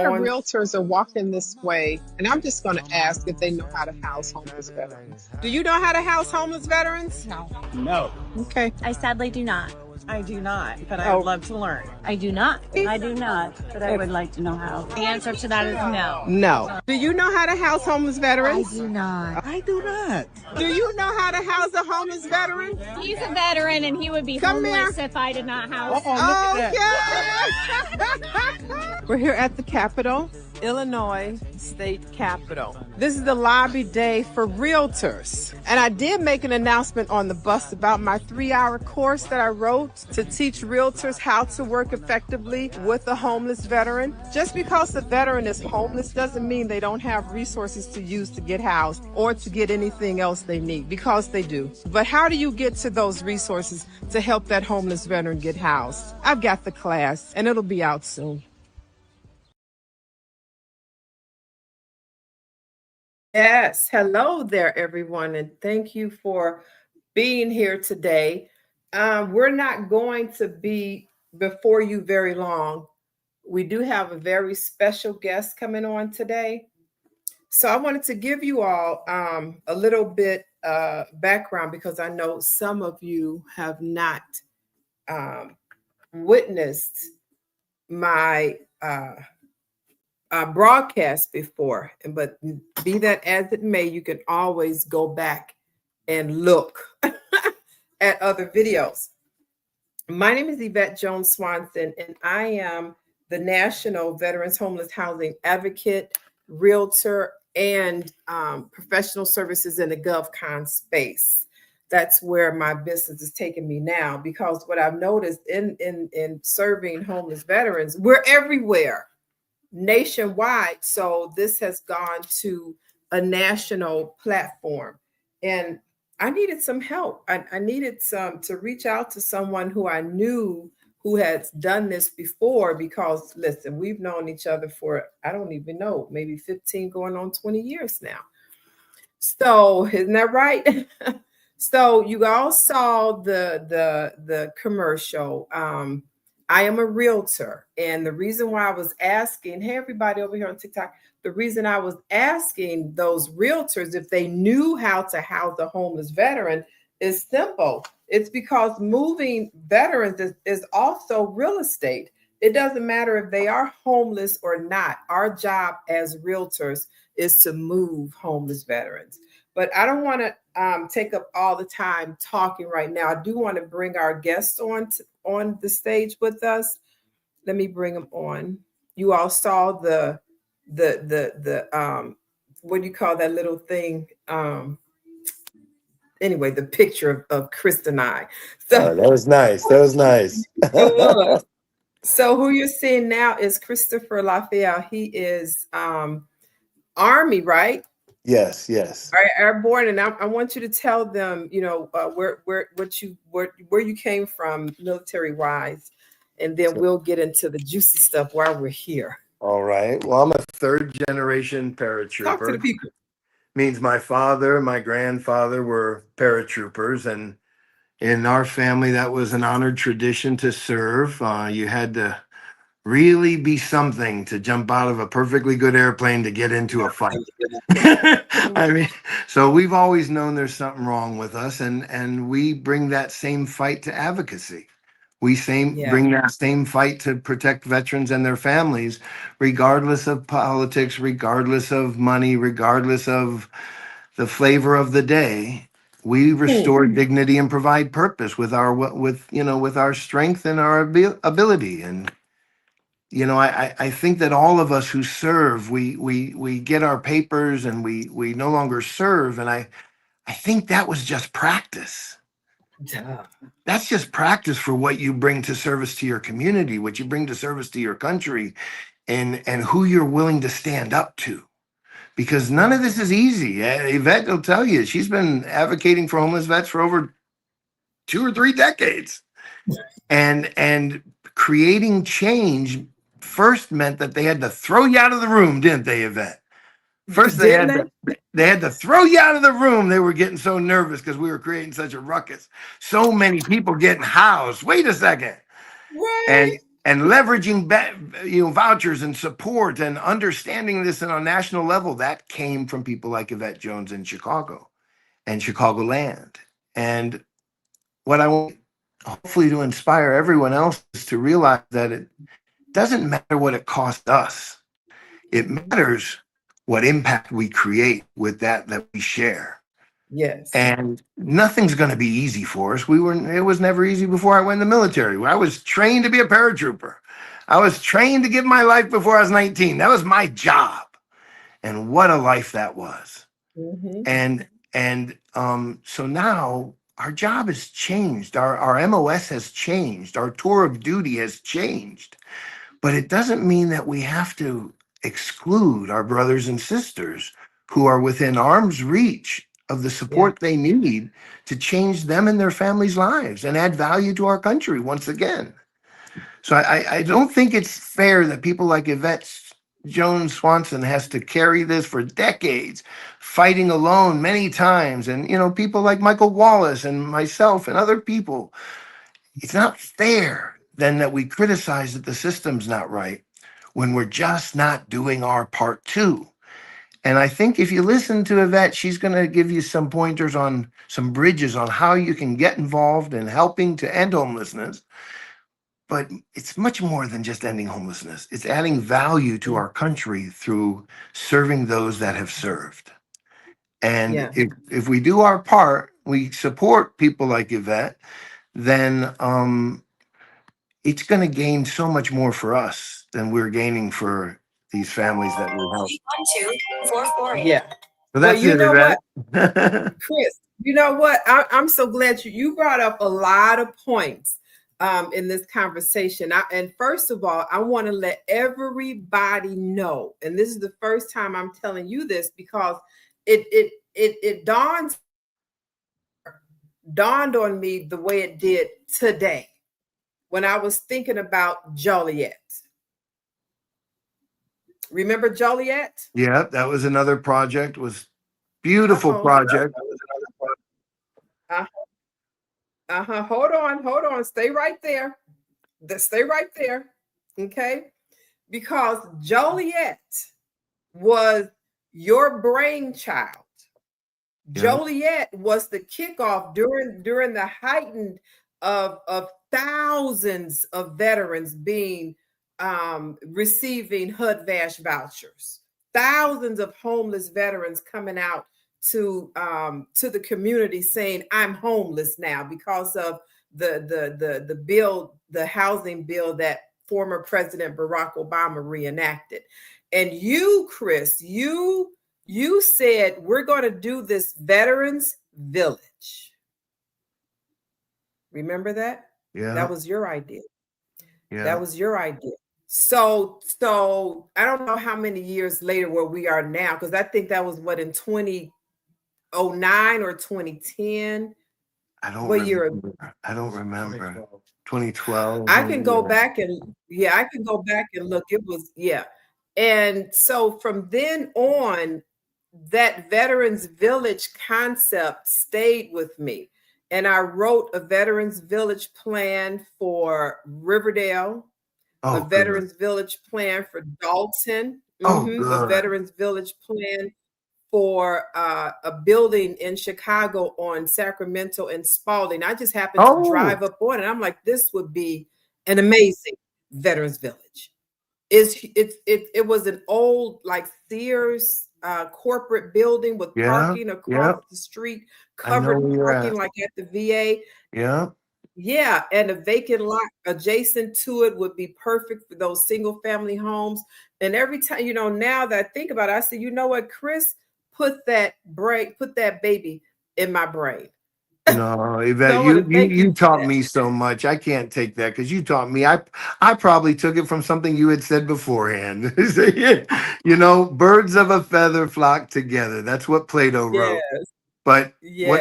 lot of realtors are walking this way, and I'm just going to ask if they know how to house homeless veterans. Do you know how to house homeless veterans? No. No. Okay. I sadly do not. I do not, but I would love to learn. I do not. I do not, but I would like to know how. The answer to that is no. No. Do you know how to house homeless veterans? I do not. I do not. Do you know how to house a homeless veteran? He's a veteran and he would be Come homeless here. if I did not house. Okay. We're here at the Capitol, Illinois State Capitol. This is the lobby day for realtors. And I did make an announcement on the bus about my 3-hour course that I wrote to teach realtors how to work effectively with a homeless veteran. Just because the veteran is homeless doesn't mean they don't have resources to use to get housed or to get anything else they need, because they do. But how do you get to those resources to help that homeless veteran get housed? I've got the class, and it'll be out soon. Yes, hello there, everyone, and thank you for being here today. We're not going to be before you very long. We do have a very special guest coming on today. So I wanted to give you all a little bit background, because I know some of you have not witnessed my broadcast before, but be that as it may, you can always go back and look at other videos. My name is Yvette Jones Swanson, and I am the National Veterans Homeless Housing Advocate, Realtor, and professional services in the GovCon space. That's where my business is taking me now, because what I've noticed in serving homeless veterans, we're everywhere, nationwide. So this has gone to a national platform, and I needed some help. I needed to reach out to someone who I knew who has done this before, because listen, we've known each other for, I don't even know, maybe 15 going on 20 years now. So isn't that right? So you all saw the commercial. I am a realtor, and the reason why I was asking, hey, everybody over here on TikTok, the reason I was asking those realtors if they knew how to house a homeless veteran is simple. It's because moving veterans is also real estate. It doesn't matter if they are homeless or not. Our job as realtors is to move homeless veterans. But I don't want to take up all the time talking right now. I do want to bring our guests on the stage with us. Let me bring them on. You all saw the what do you call that little thing? Anyway, the picture of Chris and I. So that was nice. That was nice. It was. So who you're seeing now is Christopher Lafayette. He is Army, right? Yes, yes. Airborne, and I want you to tell them, you know, where you came from, military wise, and then we'll get into the juicy stuff while we're here. All right. Well, I'm a third generation paratrooper. Talk to the people. Means my father, my grandfather were paratroopers, and in our family, that was an honored tradition to serve. You had to really be something to jump out of a perfectly good airplane to get into a fight. I mean, so we've always known there's something wrong with us, and we bring that same fight to advocacy. We bring that same fight to protect veterans and their families, regardless of politics, regardless of money, regardless of the flavor of the day. We restore dignity and provide purpose with our strength and our ability. And you know, I think that all of us who serve, we get our papers and we no longer serve. And I think that was just practice. That's just practice for what you bring to service to your community, what you bring to service to your country, and who you're willing to stand up to. Because none of this is easy. Yvette will tell you, she's been advocating for homeless vets for over 2 or 3 decades. And creating change first meant that they had to throw you out of the room, didn't they, Yvette? First, they had to throw you out of the room. They were getting so nervous because we were creating such a ruckus. So many people getting housed. Wait a second. Right. and leveraging vouchers and support and understanding this on a national level, that came from people like Yvette Jones in Chicago and Chicagoland. And what I want hopefully to inspire everyone else is to realize that it doesn't matter what it costs us. It matters what impact we create with that we share. Yes. And nothing's going to be easy for us. It was never easy before I went in the military. I was trained to be a paratrooper. I was trained to give my life before I was 19. That was my job. And what a life that was. And so now our job has changed. Our MOS has changed. Our tour of duty has changed. But it doesn't mean that we have to exclude our brothers and sisters who are within arm's reach of the support they need to change them and their families' lives and add value to our country once again. So I don't think it's fair that people like Yvette Jones Swanson has to carry this for decades, fighting alone many times. And, people like Michael Wallace and myself and other people. It's not fair then that we criticize that the system's not right when we're just not doing our part too. And I think if you listen to Yvette, she's going to give you some pointers on some bridges on how you can get involved in helping to end homelessness. But it's much more than just ending homelessness. It's adding value to our country through serving those that have served. And if we do our part, we support people like Yvette, then it's going to gain so much more for us than we're gaining for these families that we help. 12448. Yeah. So that's you know what, Chris, you know what? I'm so glad you brought up a lot of points in this conversation. And first of all, I want to let everybody know, and this is the first time I'm telling you this because it dawned on me the way it did today when I was thinking about Joliet. Remember Joliet? Yeah, that was another project. Was beautiful project. Hold on. Stay right there. Stay right there. Okay. Because Joliet was your brainchild. Yeah. Joliet was the kickoff during the heightened of thousands of veterans being receiving HUD-VASH vouchers, thousands of homeless veterans coming out to the community saying, I'm homeless now because of the bill, the housing bill that former President Barack Obama reenacted. And you, Chris, you said, we're going to do this Veterans Village. Remember that? Yeah. That was your idea. Yeah. That was your idea. So I don't know how many years later where we are now, because I think that was what, in 2009 or 2010. I don't remember. 2012. I can go back and look. It was, And so from then on, that Veterans Village concept stayed with me. And I wrote a Veterans Village plan for Riverdale, a Veterans Village plan for Dalton, a Veterans Village plan for a building in Chicago on Sacramento and Spalding. I just happened to drive up on it. I'm like, this would be an amazing Veterans Village. It was an old like Sears corporate building with parking across the street, covered parking like at the VA. Yeah, and a vacant lot adjacent to it would be perfect for those single family homes. And every time, now that I think about it, I say, you know what, Chris, put that baby in my brain. No, Yvette, you taught me so much. I can't take that because you taught me. I probably took it from something you had said beforehand. Birds of a feather flock together. That's what Plato wrote. But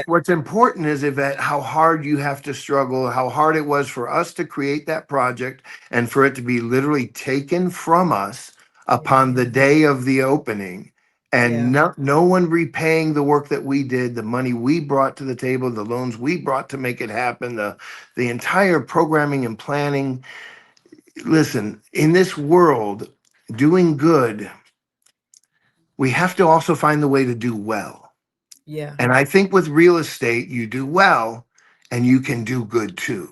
what's important is, Yvette, how hard you have to struggle, how hard it was for us to create that project and for it to be literally taken from us upon the day of the opening. And no one repaying the work that we did, the money we brought to the table, the loans we brought to make it happen, the entire programming and planning. listen, in this world, doing good, we have to also find the way to do well. Yeah. And I think with real estate, you do well and you can do good too.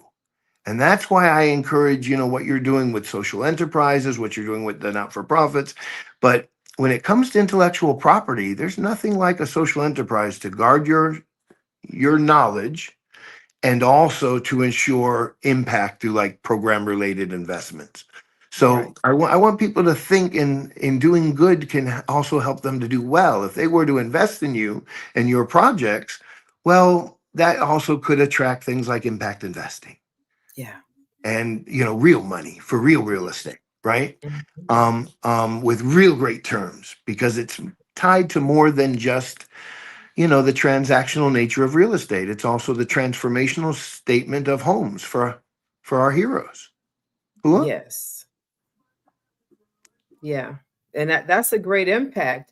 And that's why I encourage, what you're doing with social enterprises, what you're doing with the not-for-profits. But when it comes to intellectual property, there's nothing like a social enterprise to guard your knowledge and also to ensure impact through like program related investments. So Right. I want people to think in doing good can also help them to do well. If they were to invest in you and your projects, well, that also could attract things like impact investing Yeah. and real money for real estate, right? Mhm. With real great terms, because it's tied to more than just the transactional nature of real estate. It's also the transformational statement of homes for our heroes. Who? Yes. Yeah. And that's a great impact.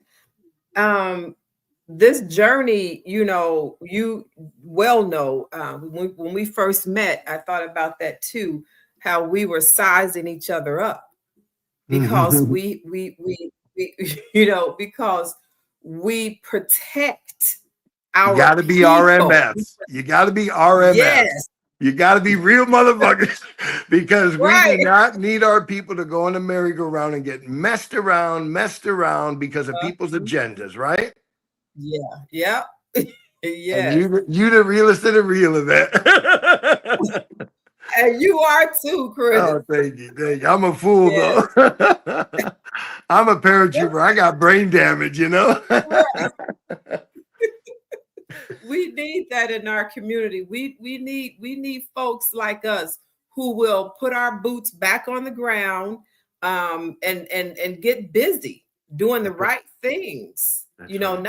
This journey, you well know, when we first met, I thought about that too, how we were sizing each other up because You we because we protect got our to be people. RMS. You got to be RMS. Yes, You got to be real motherfuckers because we do right. not need our people to go on a merry-go-round and get messed around because of people's agendas, right? Yeah, yeah. And Yes. you the realest of the real of that. And you are too, Chris. Oh, thank you. Thank you. I'm a fool Yes. though. I'm a paratrooper. I got brain damage, Right. We need that in our community. We need folks like us who will put our boots back on the ground, and get busy doing the right things. That's right.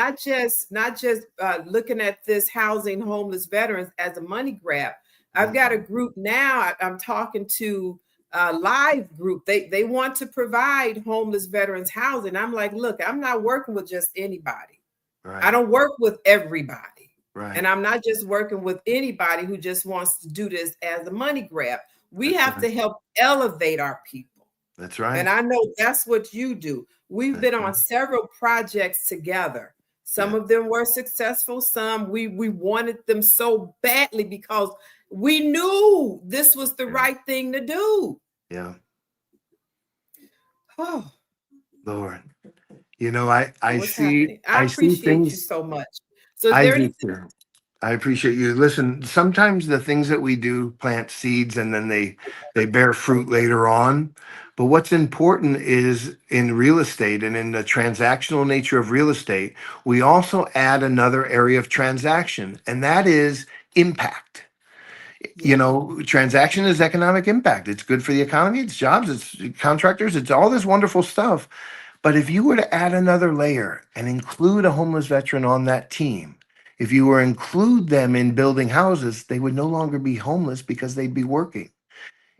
Not just looking at this housing homeless veterans as a money grab. I've got a group now. I'm talking to a live group. They want to provide homeless veterans housing. I'm like, look, I'm not working with just anybody. I Right. don't work with everybody. Right. And I'm not just working with anybody who just wants to do this as a money grab. We That's have right. to help elevate our people. That's right. And I know that's what you do. We've That's been on right. several projects together. Some Yeah. of them were successful. Some we wanted them so badly because we knew this was the Yeah. right thing to do. Yeah. Oh, Lord. I what's see happening? I appreciate you things. so much. So is I there do anything? too. I appreciate you. Listen, sometimes the things that we do plant seeds and then they bear fruit later on. But what's important is in real estate and in the transactional nature of real estate, we also add another area of transaction, and that is impact. Yeah. Transaction is economic impact. It's good for the economy, it's jobs, it's contractors, it's all this wonderful stuff. But if you were to add another layer and include a homeless veteran on that team, if you were to include them in building houses, they would no longer be homeless because they'd be working.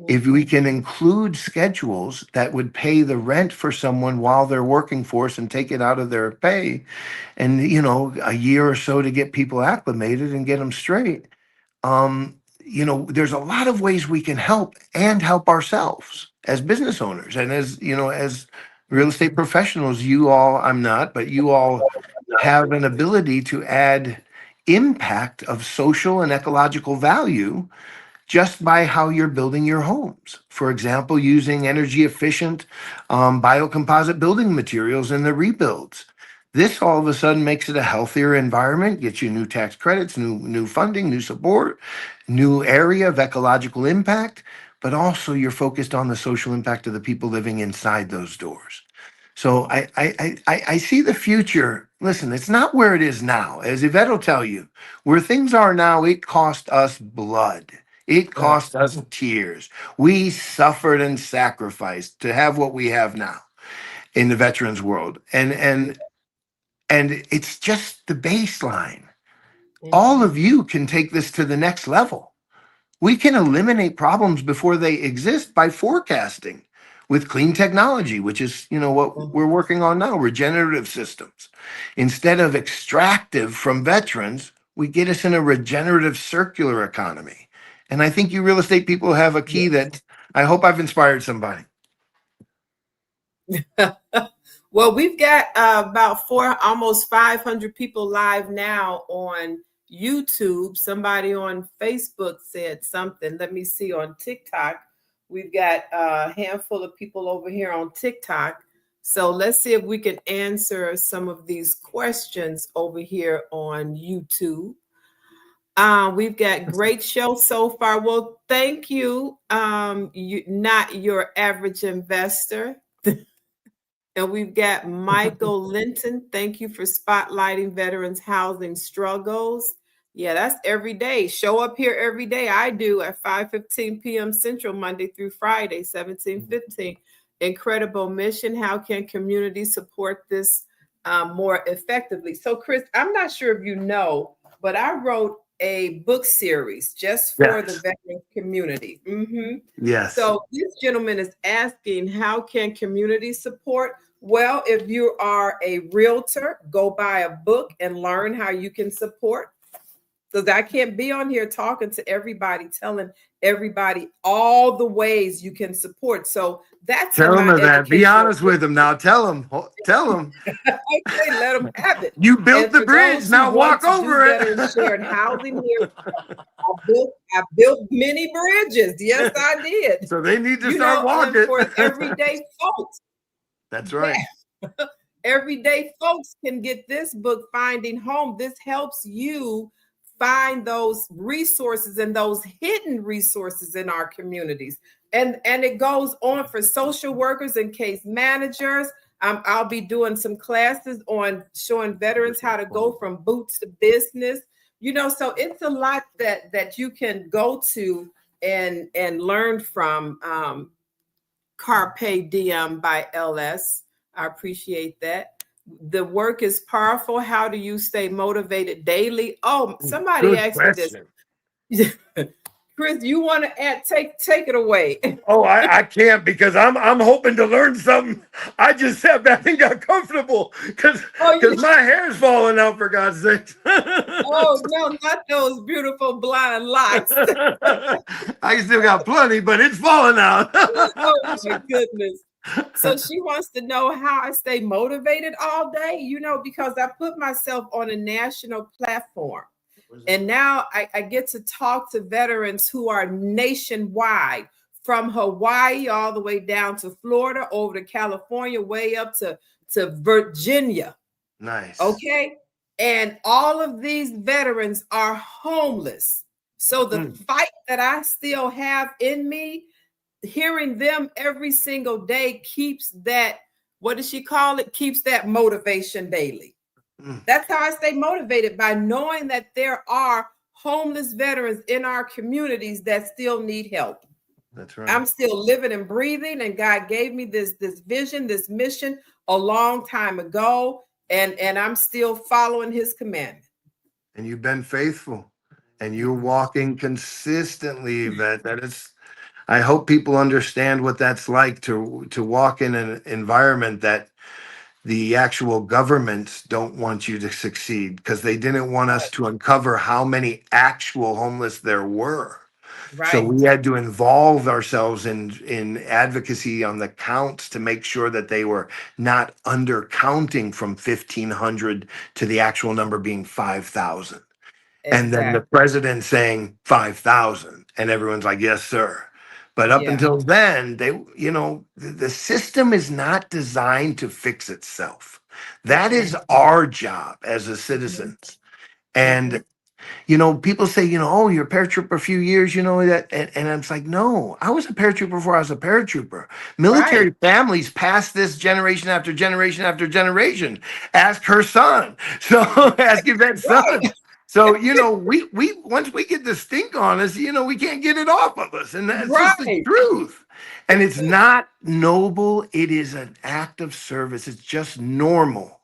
If we Mhm. can include schedules that would pay the rent for someone while they're working for us and take it out of their pay, and a year or so to get people acclimated and get them straight, there's a lot of ways we can help and help ourselves as business owners and as real estate Mhm. professionals. You all, I'm not, but you all have an ability to add impact of social and ecological value just by how you're building your homes. For example, using energy efficient biocomposite building materials in the rebuilds. This all of a sudden makes it a healthier environment, gets you new tax credits, new funding, new support, new area of ecological impact, but also you're focused on the social impact of the people living inside those doors. So I see the future. Listen, it's not where it is now. As Yvette will tell you, where things are now, it cost us blood. It Right. cost us tears. We suffered and sacrificed to have what we have now in the veterans world. And it's just the baseline. All Mhm. of you can take this to the next level. We can eliminate problems before they exist by forecasting with clean technology, which is, what we're Mhm. working on now, regenerative systems. Instead of extractive from veterans, we get us in a regenerative circular economy. And I think you real estate people have a key Yes. that I hope I've inspired somebody. Well, we've got about almost 500 people live now on YouTube. Somebody on Facebook said something. Let me see on TikTok. We've got a handful of people over here on TikTok. So let's see if we can answer some of these questions over here on YouTube. We've got great show so far. Well, thank you. You not your average investor. And we've got Michael Linton. Thank you for spotlighting veterans' housing struggles. Yeah, that's every day. Show up here every day. I do at 5:15 p.m. Central, Monday through Friday, 17:15. Incredible mission. How can communities support this more effectively? So, Chris, I'm not sure if you know, but I wrote a book series just for the veteran community. Yes. So this gentleman is asking, how can community support? Well, if you are a realtor, go buy a book and learn how you can support. Because I can't be on here talking to everybody, telling everybody all the ways you can support. So that's Tell in them my that. Be educational honest with them now. Tell them. Tell them. Okay, let them have it. You built And the for bridge. those who Now want walk to do over it. veteran shared housing here, I built many bridges. Yes, I did. So they need to You start know, walking. and for everyday folks, That's right. everyday folks can get this book, Finding Home. This helps you find those resources and those hidden resources in our communities. And it goes on for social workers and case managers. I'll be doing some classes on showing veterans how to go from boots to business. You know, so it's a lot that you can go to and learn from. Carpe Diem by LS. I appreciate that. The work is powerful. How do you stay motivated daily? Oh, somebody Good asked question. me this. Chris, you want to add? Take it away. Oh, I can't because I'm hoping to learn something. I just sat back and got comfortable because my hair's falling out, for God's sake. Oh no, not those beautiful blonde locks. I still got plenty, but it's falling out. Oh my goodness. So she wants to know how I stay motivated all day, you know, because I put myself on a national platform. And now I get to talk to veterans who are nationwide, from Hawaii all the way down to Florida, over to California, way up to Virginia. Nice. Okay. And all of these veterans are homeless. So the fight that I still have in me, hearing them every single day keeps that, what does she call it? Keeps that motivation daily. That's how I stay motivated, by knowing that there are homeless veterans in our communities that still need help. That's right. I'm still living and breathing, and God gave me this vision, this mission a long time ago, and I'm still following his commandment. And you've been faithful, and you're walking consistently. I hope people understand what that's like to walk in an environment that the actual governments don't want you to succeed, because they didn't want us to uncover how many actual homeless there were. Right. So we had to involve ourselves in advocacy on the counts to make sure that they were not undercounting from 1,500 to the actual number being 5,000. And then the president saying 5,000, and everyone's like, yes, sir. But up until then, the system is not designed to fix itself. That is our job as a citizens. And, people say, oh, you're a paratrooper a few years, that. And I'm like, no, I was a paratrooper before I was a paratrooper. Military families pass this generation after generation after generation. Ask her son. So ask your vet son. So, we once we get this stink on us, we can't get it off of us. And that's just the truth. And it's not noble. It is an act of service. It's just normal.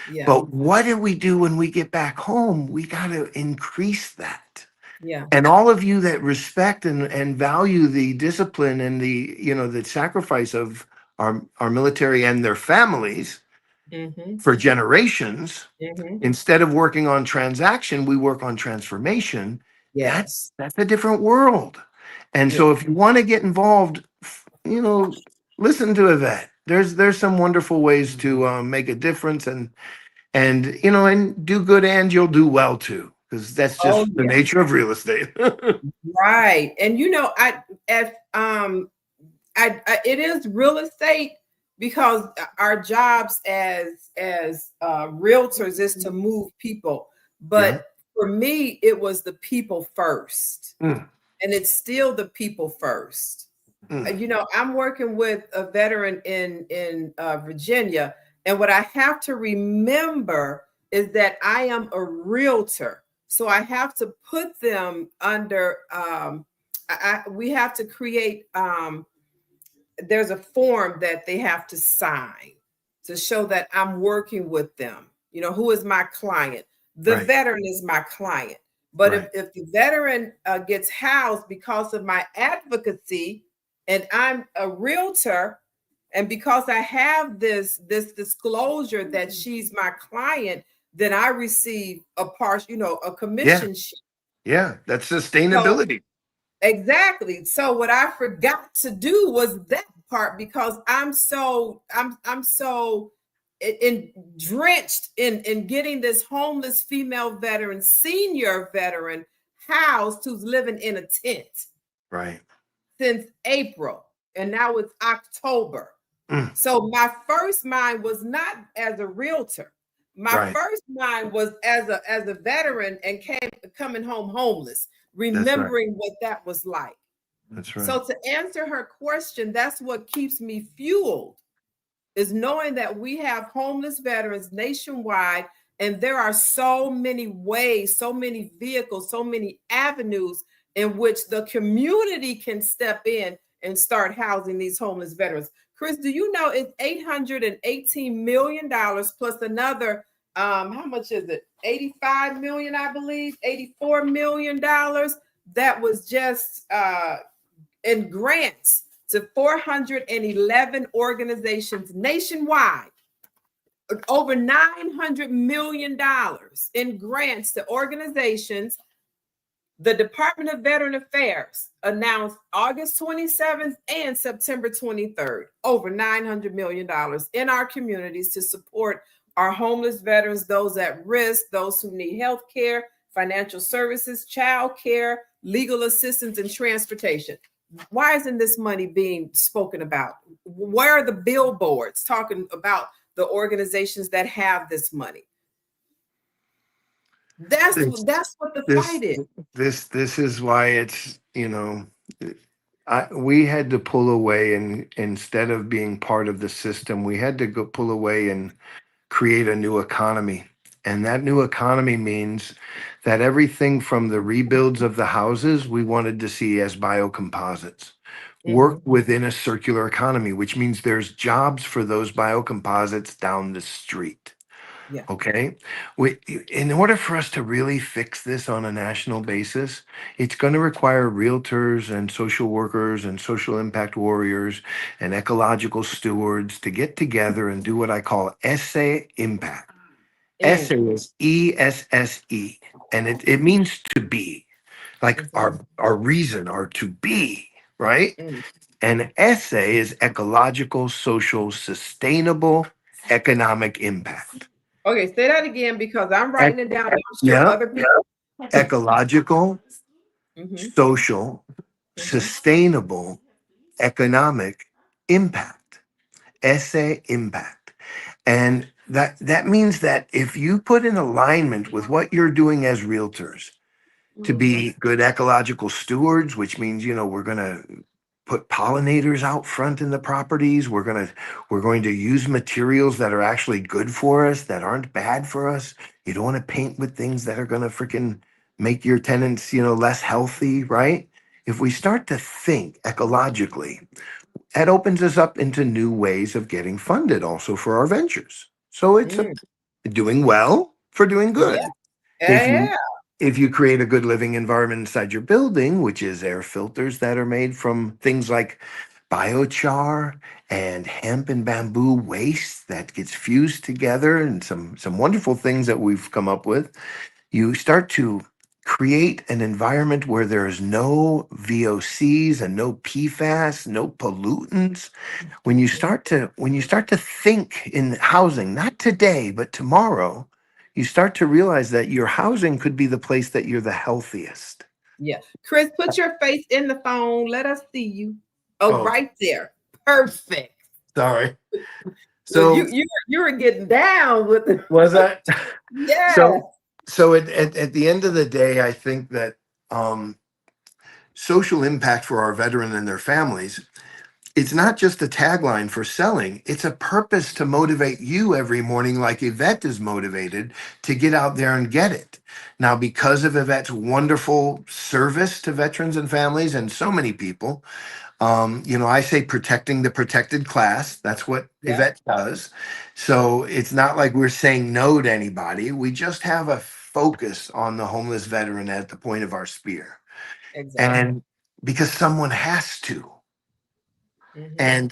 Yeah. But what do we do when we get back home? We got to increase that. Yeah. And all of you that respect and value the discipline and the sacrifice of our military and their families, for generations, instead of working on transaction, we work on transformation. Yes. That's a different world. And so if you want to get involved, listen to a vet. There's some wonderful ways to make a difference, and do good, and you'll do well too, because that's Oh, just the yeah. nature of real estate. Right. And it is real estate because our jobs as realtors is to move people. Yeah. But for me, it was the people first. Mm, And it's still the people first. mm. I'm working with a veteran in Virginia, and what I have to remember is that I am a realtor, so I have to put them under. We have to create. There's a form that they have to sign to show that I'm working with them. Who is my client? The Right. veteran is my client. But Right. if the veteran gets housed because of my advocacy, and I'm a realtor, and because I have this disclosure that she's my client, then I receive a partial, a Yeah. commission sheet. Yeah. That's So sustainability. exactly. So what I forgot to do was that part because I'm so drenched in getting this homeless female veteran, senior veteran housed who's living in a tent Right. since April, and now it's October. Mm, So my first mind was not as a realtor. My right. first mind was as a veteran and coming home homeless, That's right. remembering what that was like. That's right. So to answer her question, that's what keeps me fueled, is knowing that we have homeless veterans nationwide, and there are so many ways, so many vehicles, so many avenues in which the community can step in and start housing these homeless veterans. Chris, do you know it's $818 million plus another, how much is it? 85 million, I believe, $84 million that was just in grants to 411 organizations nationwide. Over $900 million in grants to organizations. The Department of Veteran Affairs announced August 27th and September 23rd, over $900 million in our communities to support our homeless veterans, those at risk, those who need health care, financial services, child care, legal assistance, and transportation. Why isn't this money being spoken about? Where are the billboards talking about the organizations that have this money? That's This, what the this, fight is. this is why it's, we had to pull away, and instead of being part of the system, we had to go pull away and create a new economy. And that new economy means that everything from the rebuilds of the houses we wanted to see as biocomposites work Mhm. within a circular economy, which means there's jobs for those biocomposites down the street. Yeah. Okay. In order for us to really fix this on a national basis, it's going to require realtors and social workers and social impact warriors and ecological stewards to get together and do what I call essay impact. Essay Mm. is ESSE, and it means to be, like Mhm. our reason, our to be, right? Mm. And essay is ecological, social, sustainable, economic impact. Okay, say that again because I'm Ec- writing it down. And I'm sure yeah, other people. ecological, Mhm. social, Mhm. sustainable, economic impact. Essay impact. And that means that if you put in alignment with what you're doing as realtors, to Mhm. be good ecological stewards, which means, we're going to put pollinators out front in the properties. We're going to use materials that are actually good for us, that aren't bad for us. You don't want to paint with things that are going to freaking make your tenants, less healthy, right? If we start to think ecologically, that opens us up into new ways of getting funded also for our ventures. So it's Mm. doing well for doing Yeah. good. If you Yeah. if you create a good living environment inside your building, which is air filters that are made from things like biochar and hemp and bamboo waste that gets fused together, and some wonderful things that we've come up with, you start to create an environment where there is no VOCs and no PFAS, no pollutants. When you start to think in housing, not today, but tomorrow, you start to realize that your housing could be the place that you're the healthiest. Yeah. Chris, put your face in the phone. Let us see you. Oh, Oh, right there. Perfect. sorry. Well, So you were getting down with the was that? yes. So at the end of the day, I think that um, social impact for our veteran and their families, it's not just a tagline for selling, it's a purpose to motivate you every morning, like Yvette is motivated to get out there and get it. Now, because of Yvette's wonderful service to veterans and families and so many people, I say protecting the protected class. That's what Yeah, Yvette does. So it's not like we're saying no to anybody. We just have a focus on the homeless veteran at the point of our spear. exactly. And because someone has to. Hmm.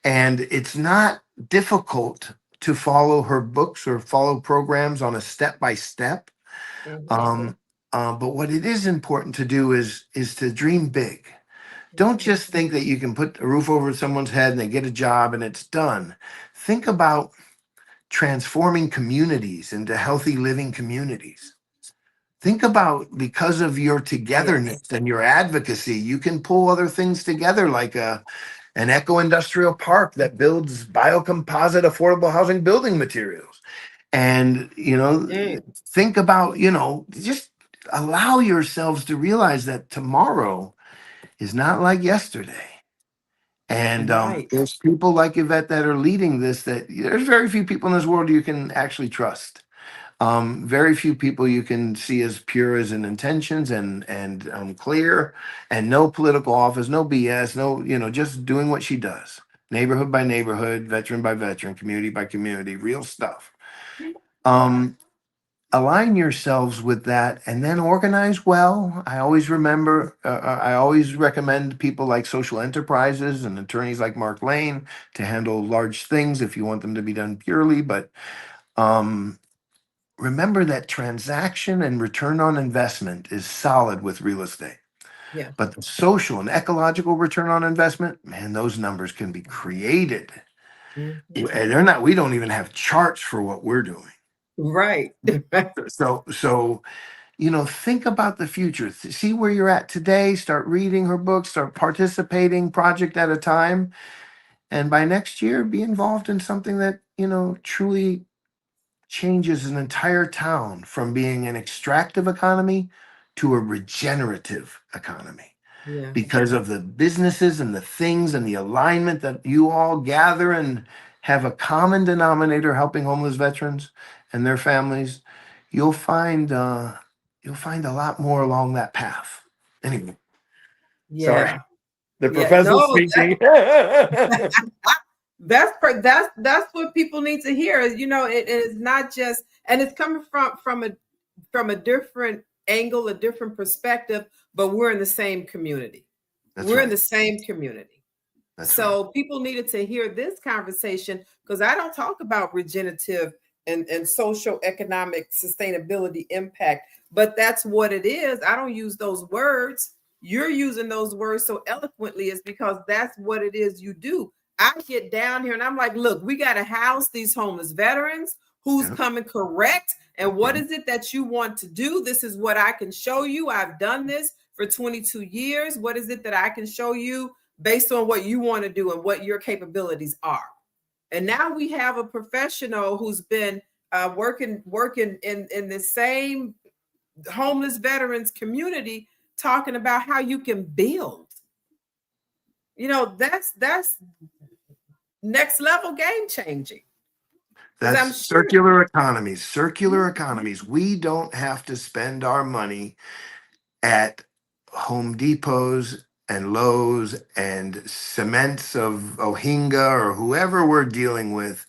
And it's not difficult to follow her books or follow programs on a step by step. Hmm. But what it is important to do is to dream big. Don't Hmm. just think that you can put a roof over someone's head and they get a job and it's done. Think about transforming communities into healthy living communities. Think about, because of your Yes. togetherness and your advocacy, you can pull other things together, like an eco-industrial park that builds biocomposite affordable housing building materials. And, Mm, think about, just allow yourselves to realize that tomorrow is not like yesterday. And right. there's people like Yvette that are leading this, that there's very few people in this world you can actually trust. Very few people you can see as pure as in intentions and clear, and no political office, no BS, no, just doing what she does. Neighborhood by neighborhood, veteran by veteran, community by community, real stuff. Um, Align yourselves with that and then organize well. I always recommend people like social enterprises and attorneys like Mark Lane to handle large things if you want them to be done purely. But um, remember that transaction and return on investment is solid with real estate. Yeah. But the social and ecological return on investment, man, those numbers can be created. Mhm. And they're not, we don't even have charts for what we're doing. Right. So think about the future. See where you're at today. Start reading her books. Start participating, project at a time. And by next year, be involved in something that truly changes an entire town from being an extractive economy to a regenerative economy, Yeah. because of the businesses and the things and the alignment that you all gather and have a common denominator, helping homeless veterans and their families. You'll find a lot more along that path. Anyway, sorry, Yeah. the Yeah. professor No, speaking. that's what people need to hear. It is not just, and it's coming from a different angle, a different perspective, but we're in the same community. That's We're in right. the same community. That's right. So people needed to hear this conversation, because I don't talk about regenerative and social economic sustainability impact, but that's what it is. I don't use those words. You're using those words so eloquently, is because that's what it is you do. I get down here and I'm like, look, we got to house these homeless veterans. Who's Yeah. coming correct? And what Yeah. is it that you want to do? This is what I can show you. I've done this for 22 years. What is it that I can show you based on what you want to do and what your capabilities are? And now we have a professional who's been working in the same homeless veterans community, talking about how you can build. That's next level game changing. Because That's I'm sure. circular economies. Circular economies. We don't have to spend our money at Home Depots and Lowe's and cements of Ohinga or whoever we're dealing with.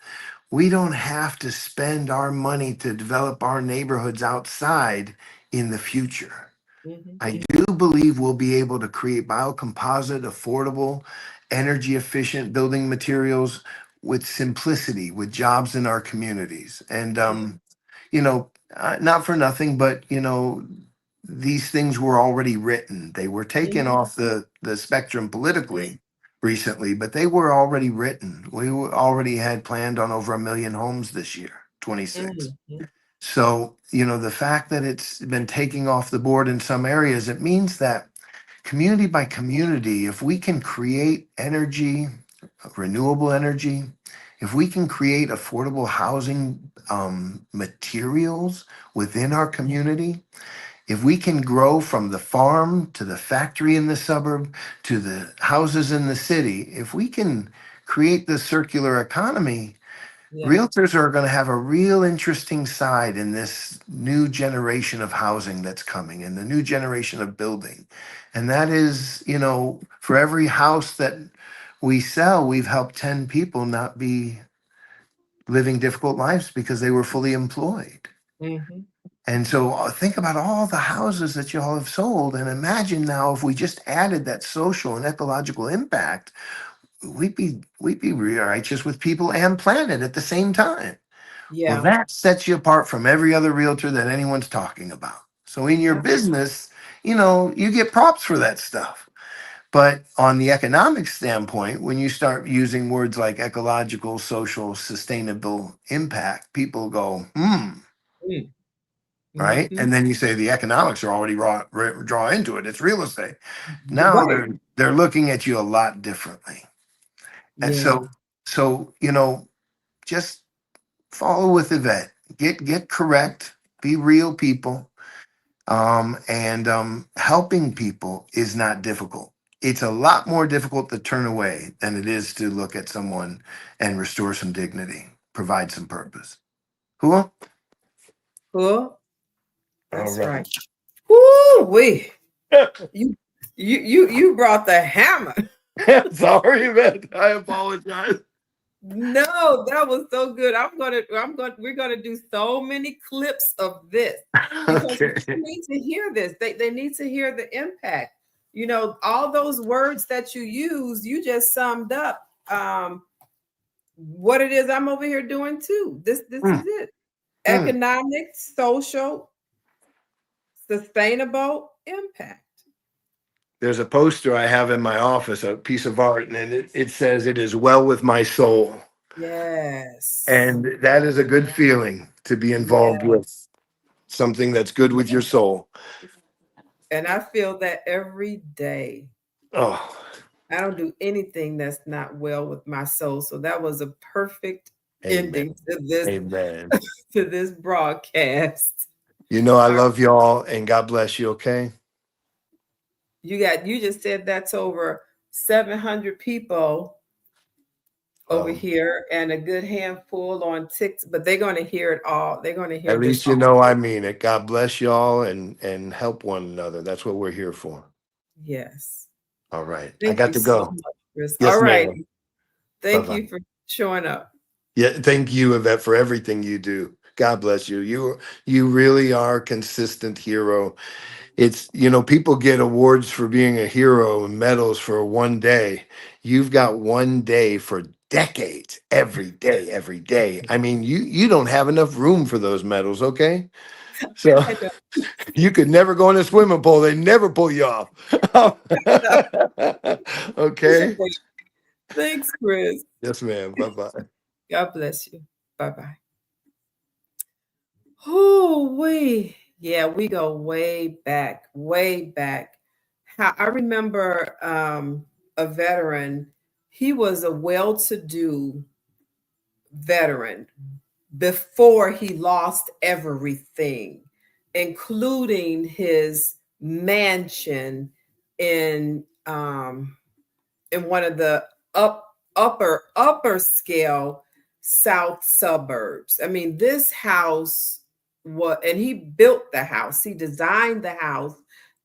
We don't have to spend our money to develop our neighborhoods outside in the future. Mhm. I do believe we'll be able to create biocomposite, affordable, energy efficient building materials with simplicity, with jobs in our communities. And, not for nothing, but, these things were already written. They were taken Mhm. off the spectrum politically recently, but they were already written. Already had planned on over 1 million homes this year, 26. Mhm. So, the fact that it's been taking off the board in some areas, it means that community by community, if we can create energy, renewable energy, if we can create affordable housing materials within our community, if we can grow from the farm to the factory in the suburb to the houses in the city, if we can create the circular economy, Yeah. realtors are going to have a real interesting side in this new generation of housing that's coming and the new generation of building. And that is, for every house that we sell, we've helped 10 people not be living difficult lives because they were fully employed. Mhm. And so think about all the houses that y'all have sold, and imagine now if we just added that social and ecological impact, we'd be righteous with people and planet at the same time. Well, Yeah. that sets you apart from every other realtor that anyone's talking about. So in your Yeah. business, you get props for that stuff. But on the economic standpoint, when you start using words like ecological, social, sustainable impact, people go, Mm. right? Mhm. And then you say the economics are already draw into it. It's real estate. Now Right. they're looking at you a lot differently. And Yeah. so just follow with Yvette. Get correct. Be real people. And helping people is not difficult. It's a lot more difficult to turn away than it is to look at someone and restore some dignity, provide some purpose. Cool. Cool. All That's right. right. Woo wee. You you brought the hammer. Sorry, Yvette. I apologize. No, that was so good. We're gonna do so many clips of this because Okay. people need to hear this. They need to hear the impact. All those words that you use, you just summed up what it is I'm over here doing too. This is Mm, it. mm. Economic, social, sustainable impact. There's a poster I have in my office, a piece of art, and it says, "It is well with my soul." Yes. And that is a good feeling to be involved Yeah. with something that's good with your soul. And I feel that every day. Oh, I don't do anything that's not well with my soul. So that was a perfect amen. ending to this Amen. to this broadcast. I All right. love y'all and God bless you, okay? You just said that's over 700 people over Well, here and a good handful on TikTok, but they're going to hear it all. They're going to hear at this least all. I mean it. God bless y'all and help one another. That's what we're here for. Yes. All right. I Thank got you to so go. much, Chris. All Yes, right. ma'am. Thank Bye-bye. you for showing up. Yeah, thank you, Yvette, for everything you do. God bless you. You really are a consistent hero. It's, people get awards for being a hero and medals for one day. You've got one day for decades, every day, every day. I mean, you don't have enough room for those medals, okay? So I know. you could never go in a swimming pool. They never pull you off. Okay. Thanks, Chris. Yes, ma'am. Bye-bye. God bless you. Bye bye. Oh, yeah, we go way back, way back. How I remember a veteran, he was a well-to-do veteran before he lost everything, including his mansion in one of the upper scale south suburbs. I mean, this house and he built the house. He designed the house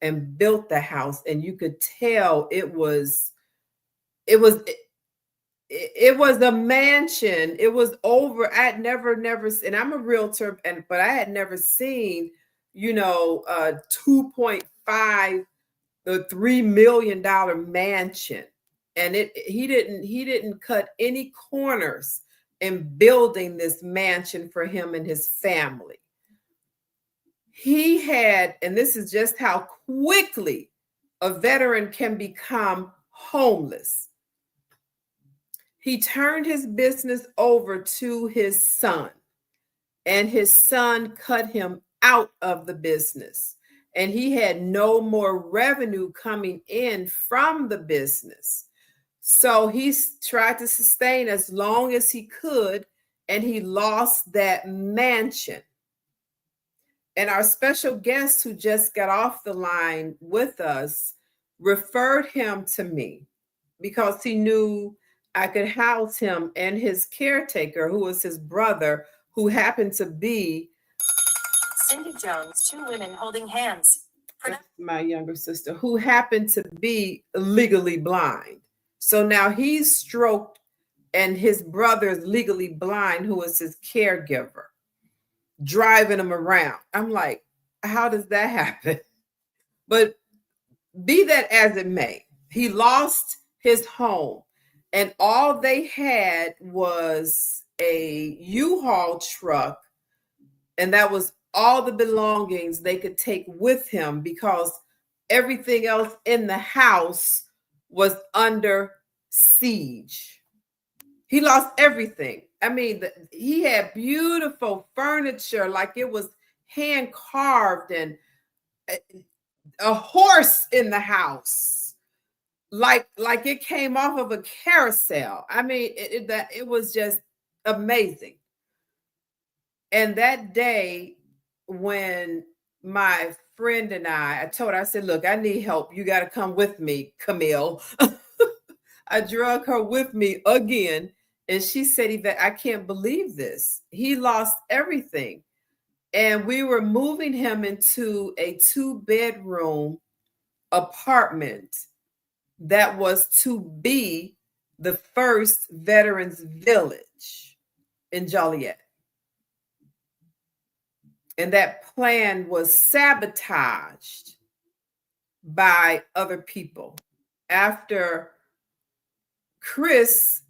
and built the house, and you could tell it was it was a mansion. It was over. I had never, and I'm a realtor, but I had never seen, 2.5 the $3 million mansion, and he didn't cut any corners in building this mansion for him and his family. he had, and this is just how quickly a veteran can become homeless. He turned his business over to his son, and his son cut him out of the business. And he had no more revenue coming in from the business. So he tried to sustain as long as he could, and he lost that mansion. And our special guest who just got off the line with us referred him to me because he knew I could house him and his caretaker, who was his brother, who happened to be Cindy Jones, two women holding hands. My younger sister, who happened to be legally blind. So now he's stroked and his brother is legally blind, who is his caregiver, driving him around. I'm like, how does that happen? But be that as it may, he lost his home, and all they had was a U-Haul truck, and that was all the belongings they could take with him because everything else in the house was under siege. He lost everything. I mean, he had beautiful furniture, like it was hand carved, and a horse in the house, like it came off of a carousel. I mean, it was just amazing. And that day, when my friend and I told her, I said, look, I need help. You got to come with me, Camille. I drug her with me again. And she said, Yvette, I can't believe this. He lost everything. And we were moving him into a 2-bedroom apartment that was to be the first Veterans Village in Joliet. And that plan was sabotaged by other people. After Chris,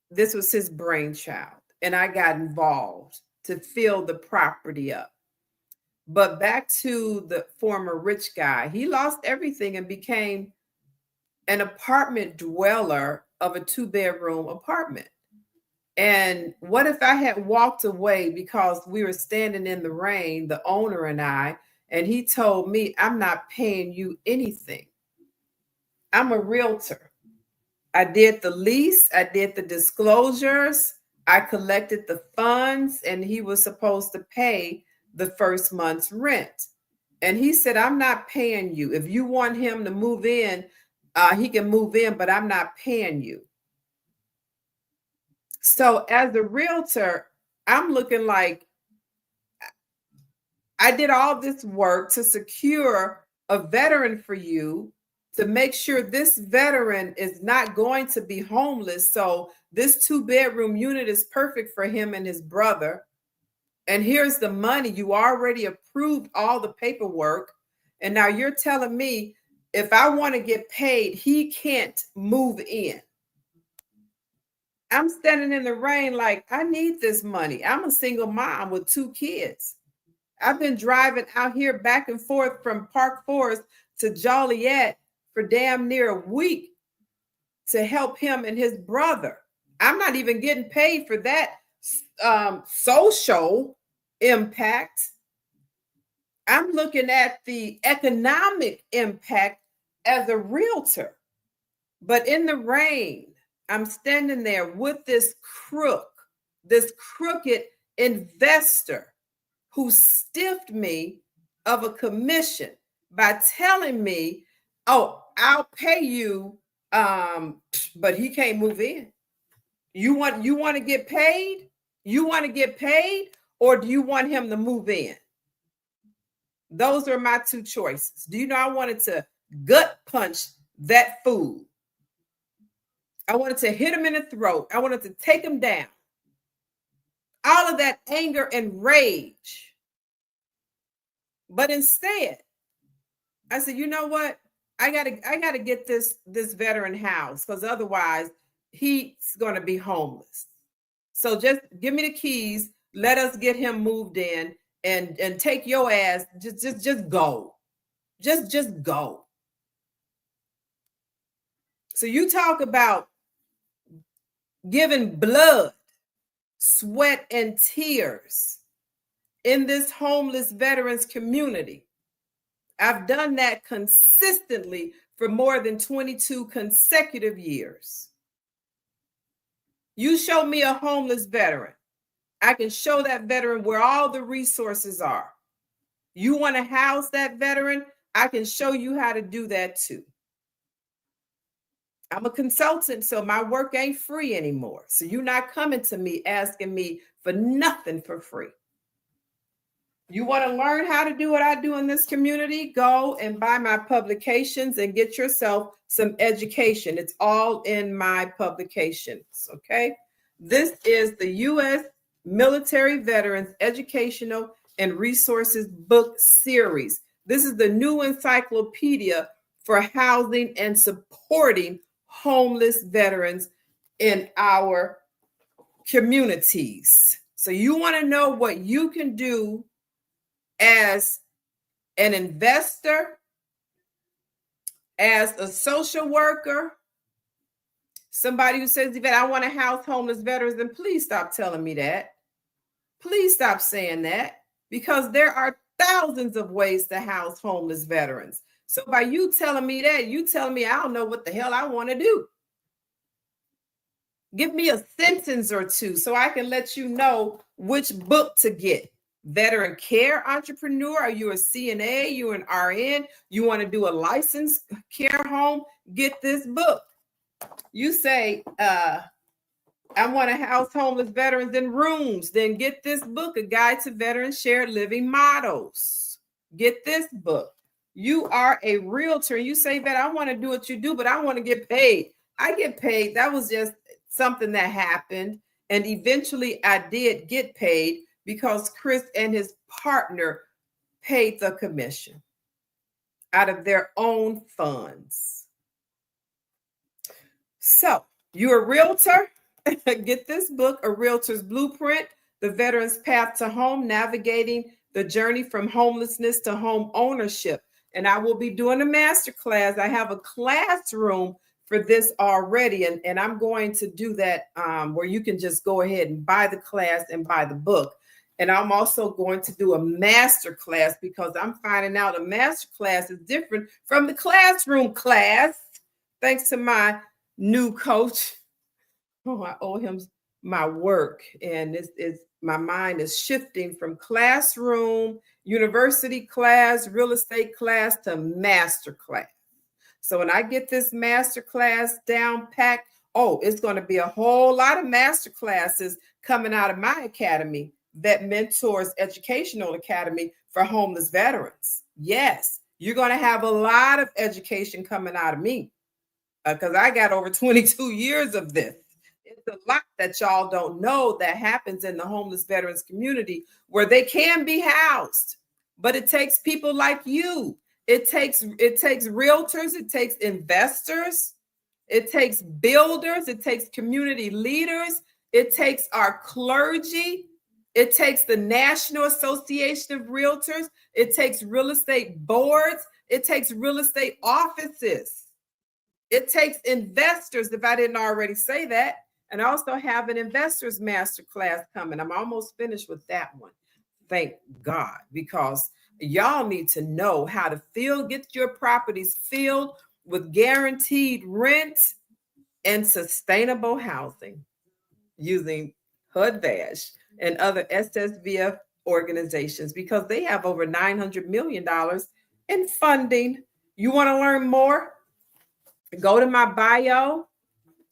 this was his brainchild, and I got involved to fill the property up. But back to the former rich guy, he lost everything and became an apartment dweller of a 2-bedroom apartment. And what if I had walked away because we were standing in the rain, the owner and he told me, I'm not paying you anything. I'm a realtor. I did the lease. I did the disclosures. I collected the funds, and he was supposed to pay the first month's rent. And he said, I'm not paying you. If you want him to move in, he can move in, but I'm not paying you. So as a realtor, I'm looking like I did all this work to secure a veteran for you, to make sure this veteran is not going to be homeless. So this 2-bedroom unit is perfect for him and his brother. And here's the money. You already approved all the paperwork. And now you're telling me if I want to get paid, he can't move in. I'm standing in the rain like, I need this money. I'm a single mom with 2 kids. I've been driving out here back and forth from Park Forest to Joliet for damn near a week to help him and his brother. I'm not even getting paid for that social impact. I'm looking at the economic impact as a realtor. But in the rain, I'm standing there with this crooked investor who stiffed me of a commission by telling me, oh, I'll pay you, but he can't move in. You want to get paid? You want to get paid, or do you want him to move in? Those are my 2 choices. Do you know I wanted to gut punch that fool? I wanted to hit him in the throat. I wanted to take him down. All of that anger and rage. But instead, I said, you know what? I gotta get this veteran house, because otherwise he's going to be homeless. So just give me the keys. Let us get him moved in, and take your ass, just go. Just go. So you talk about giving blood, sweat, and tears in this homeless veterans community. I've done that consistently for more than 22 consecutive years. You show me a homeless veteran, I can show that veteran where all the resources are. You want to house that veteran, I can show you how to do that too. I'm a consultant, so my work ain't free anymore. So you're not coming to me asking me for nothing for free. You want to learn how to do what I do in this community? Go and buy my publications and get yourself some education. It's all in my publications, okay? This is the U.S. Military Veterans Educational and Resources Book Series. This is the new encyclopedia for housing and supporting homeless veterans in our communities. So you want to know what you can do as an investor, as a social worker, somebody who says, Yvette, I want to house homeless veterans, then please stop telling me that. Please stop saying that, because there are thousands of ways to house homeless veterans. So by you telling me that, you telling me I don't know what the hell I want to do. Give me a sentence or two so I can let you know which book to get. Veteran care entrepreneur? Are you a CNA? You an RN? You want to do a licensed care home? Get this book. You say, I want to house homeless veterans in rooms. Then get this book, A Guide to Veteran Shared Living Models. Get this book. You are a realtor. You say that I want to do what you do, but I want to get paid. I get paid. That was just something that happened. And eventually I did get paid because Chris and his partner paid the commission out of their own funds. So you're a realtor? Get this book, A Realtor's Blueprint, The Veteran's Path to Home, Navigating the Journey from Homelessness to Home Ownership. And I will be doing a masterclass. I have a classroom for this already, and I'm going to do that where you can just go ahead and buy the class and buy the book. And I'm also going to do a master class, because I'm finding out a master class is different from the classroom class, thanks to my new coach. Oh, I owe him my work. And my mind is shifting from classroom, university class, real estate class to master class. So when I get this master class down packed, it's going to be a whole lot of master classes coming out of my academy, VetMentors Educational Academy for Homeless Veterans. Yes, you're going to have a lot of education coming out of me, because I got over 22 years of this. It's a lot that y'all don't know that happens in the homeless veterans community, where they can be housed, but it takes people like you. It takes realtors, it takes investors, it takes builders, it takes community leaders, it takes our clergy, it takes the National Association of Realtors, it takes real estate boards, it takes real estate offices, it takes investors, if I didn't already say that. And I also have an investors masterclass coming. I'm almost finished with that one. Thank God, because y'all need to know how to get your properties filled with guaranteed rent and sustainable housing using HUD-VASH and other SSVF organizations, because they have over $900 million in funding. You want to learn more? Go to my bio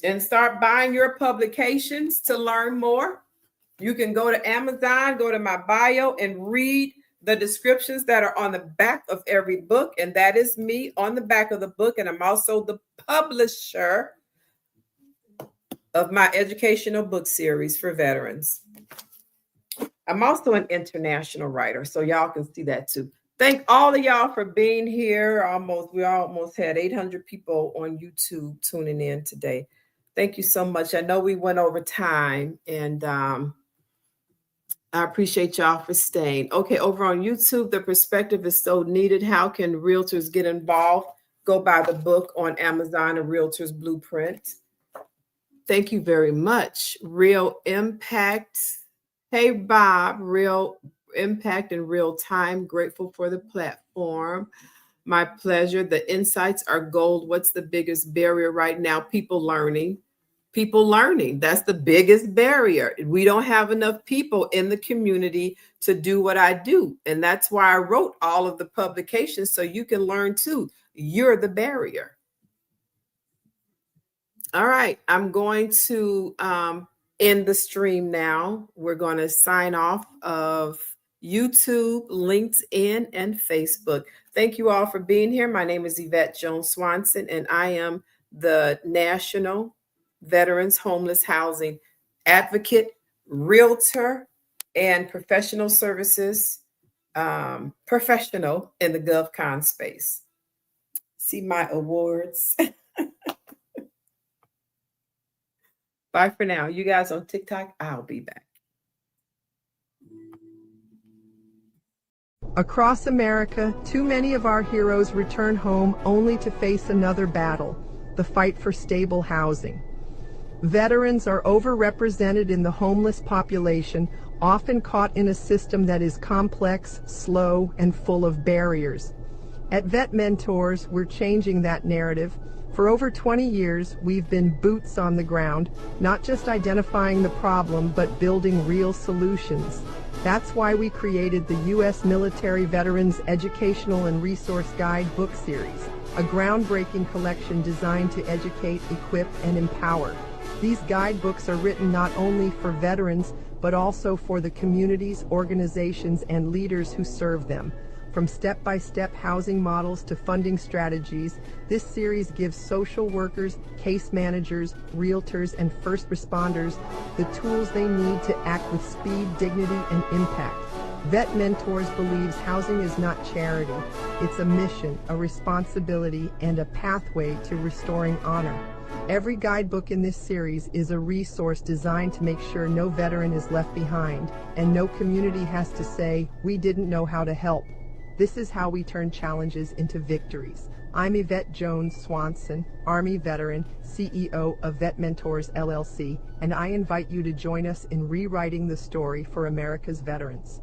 and start buying your publications to learn more. You can go to Amazon, go to my bio, and read the descriptions that are on the back of every book. And that is me on the back of the book. And I'm also the publisher of my educational book series for veterans. I'm also an international writer, so y'all can see that too. Thank all of y'all for being here. We almost had 800 people on YouTube tuning in today. Thank you so much. I know we went over time, and I appreciate y'all for staying. Okay, over on YouTube, the perspective is so needed. How can realtors get involved? Go buy the book on Amazon, A Realtor's Blueprint. Thank you very much. Real impact. Hey, Bob, real impact in real time. Grateful for the platform. My pleasure. The insights are gold. What's the biggest barrier right now? People learning. People learning. That's the biggest barrier. We don't have enough people in the community to do what I do. And that's why I wrote all of the publications so you can learn too. You're the barrier. All right. I'm going to end the stream now. We're going to sign off of YouTube, LinkedIn, and Facebook. Thank you all for being here. My name is Yvette Jones Swanson, and I am the National Veterans Homeless Housing Advocate, Realtor, and Professional Services professional in the GovCon space. See my awards. Bye for now. You guys on TikTok, I'll be back. Across America, too many of our heroes return home only to face another battle, the fight for stable housing. Veterans are overrepresented in the homeless population, often caught in a system that is complex, slow, and full of barriers. At VetMentors, we're changing that narrative. For over 20 years, we've been boots on the ground, not just identifying the problem, but building real solutions. That's why we created the U.S. Military Veterans Educational and Resource Guide book series, a groundbreaking collection designed to educate, equip, and empower. These guidebooks are written not only for veterans, but also for the communities, organizations, and leaders who serve them. From step-by-step housing models to funding strategies, this series gives social workers, case managers, realtors, and first responders the tools they need to act with speed, dignity, and impact. VetMentors believes housing is not charity. It's a mission, a responsibility, and a pathway to restoring honor. Every guidebook in this series is a resource designed to make sure no veteran is left behind, and no community has to say, "We didn't know how to help." This is how we turn challenges into victories. I'm Yvette Jones Swanson, Army veteran, CEO of VetMentors LLC, and I invite you to join us in rewriting the story for America's veterans.